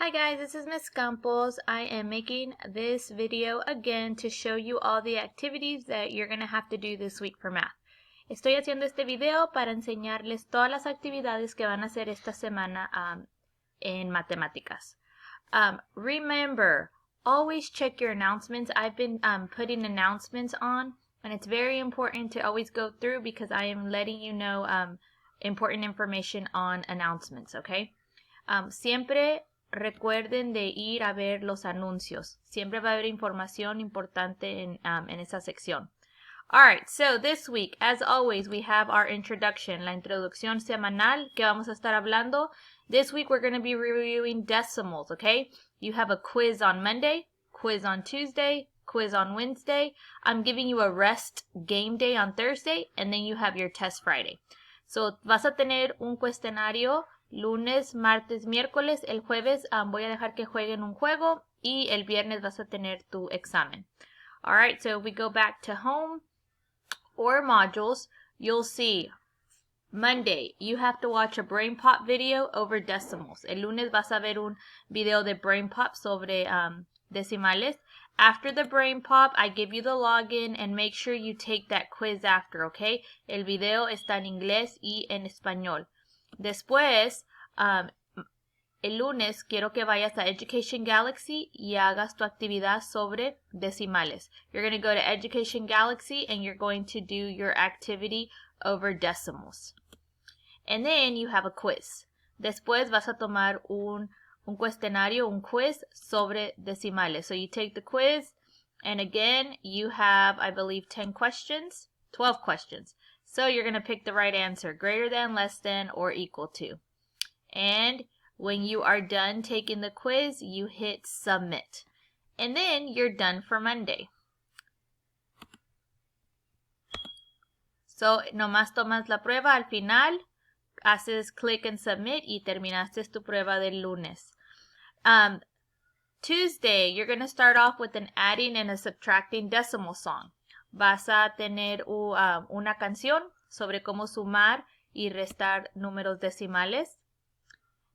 Hi guys, this is Miss Campos. I am making this video again to show you all the activities that you're going to have to do this week for math. Estoy haciendo este video para enseñarles todas las actividades que van a hacer esta semana en matemáticas. Remember, always check your announcements. I've been putting announcements on, and it's very important to always go through because I am letting you know important information on announcements, okay? Siempre recuerden de ir a ver los anuncios. Siempre va a haber información importante en esa sección. Alright, so this week, as always, we have our introduction, la introducción semanal que vamos a estar hablando. This week we're going to be reviewing decimals, okay? You have a quiz on Monday, quiz on Tuesday, quiz on Wednesday. I'm giving you a rest game day on Thursday, and then you have your test Friday. So, vas a tener un cuestionario lunes, martes, miércoles. El jueves voy a dejar que jueguen un juego y el viernes vas a tener tu examen. Alright, so if we go back to home or modules, you'll see Monday, you have to watch a Brain Pop video over decimals. El lunes vas a ver un video de Brain Pop sobre decimales. After the Brain Pop, I give you the login and make sure you take that quiz after, okay? El video está en inglés y en español. Después, el lunes quiero que vayas a Education Galaxy y hagas tu actividad sobre decimales. You're going to go to Education Galaxy and you're going to do your activity over decimals. And then you have a quiz. Después vas a tomar un cuestionario, un quiz sobre decimales. So you take the quiz and again you have, I believe, 12 questions. So you're going to pick the right answer, greater than, less than, or equal to. And when you are done taking the quiz, you hit submit. And then you're done for Monday. So, nomás tomas la prueba al final, haces click and submit y terminaste tu prueba del lunes. Tuesday, you're going to start off with an adding and a subtracting decimal song. Vas a tener una canción sobre cómo sumar y restar números decimales.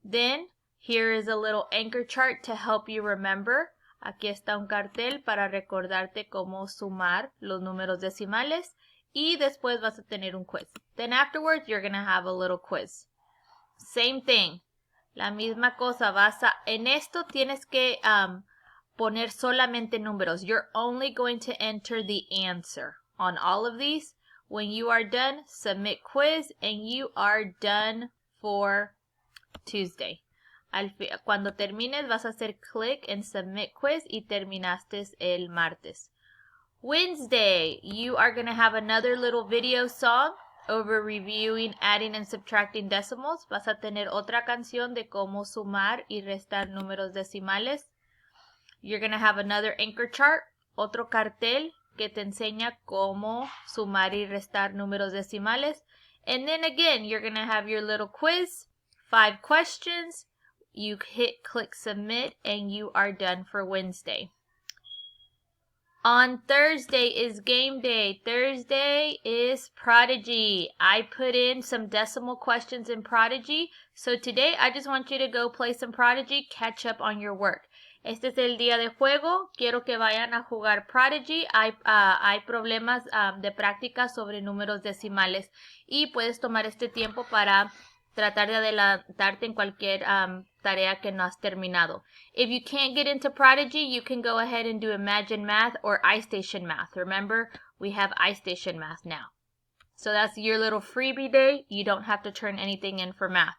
Then, here is a little anchor chart to help you remember. Aquí está un cartel para recordarte cómo sumar los números decimales. Y después vas a tener un quiz. Then afterwards, you're going to have a little quiz. Same thing. La misma cosa. En esto tienes que poner solamente números. You're only going to enter the answer on all of these. When you are done, submit quiz and you are done for Tuesday. Cuando termines vas a hacer click and submit quiz y terminaste el martes. Wednesday, you are going to have another little video song over reviewing, adding, and subtracting decimals. Vas a tener otra canción de cómo sumar y restar números decimales. You're going to have another anchor chart, otro cartel que te enseña cómo sumar y restar números decimales. And then again, you're going to have your little quiz, 5 questions. You hit click submit and you are done for Wednesday. On Thursday is game day. Thursday is Prodigy. I put in some decimal questions in Prodigy. So today I just want you to go play some Prodigy, catch up on your work. Este es el día de juego. Quiero que vayan a jugar Prodigy. Hay problemas de práctica sobre números decimales. Y puedes tomar este tiempo para tratar de adelantarte en cualquier tarea que no has terminado. If you can't get into Prodigy, you can go ahead and do Imagine Math or iStation Math. Remember, we have iStation Math now. So that's your little freebie day. You don't have to turn anything in for math.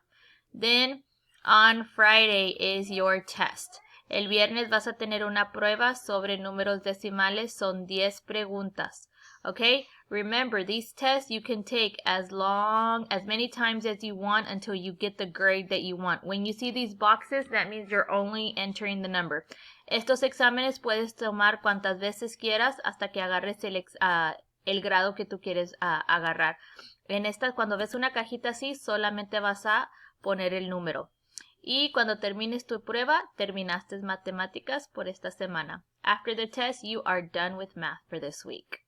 Then, on Friday is your test. El viernes vas a tener una prueba sobre números decimales. Son 10 preguntas. Okay? Remember, these tests you can take as many times as you want until you get the grade that you want. When you see these boxes, that means you're only entering the number. Estos exámenes puedes tomar cuantas veces quieras hasta que agarres el grado que tú quieres agarrar. En esta, cuando ves una cajita así, solamente vas a poner el número. Y cuando termines tu prueba, terminaste matemáticas por esta semana. After the test, you are done with math for this week.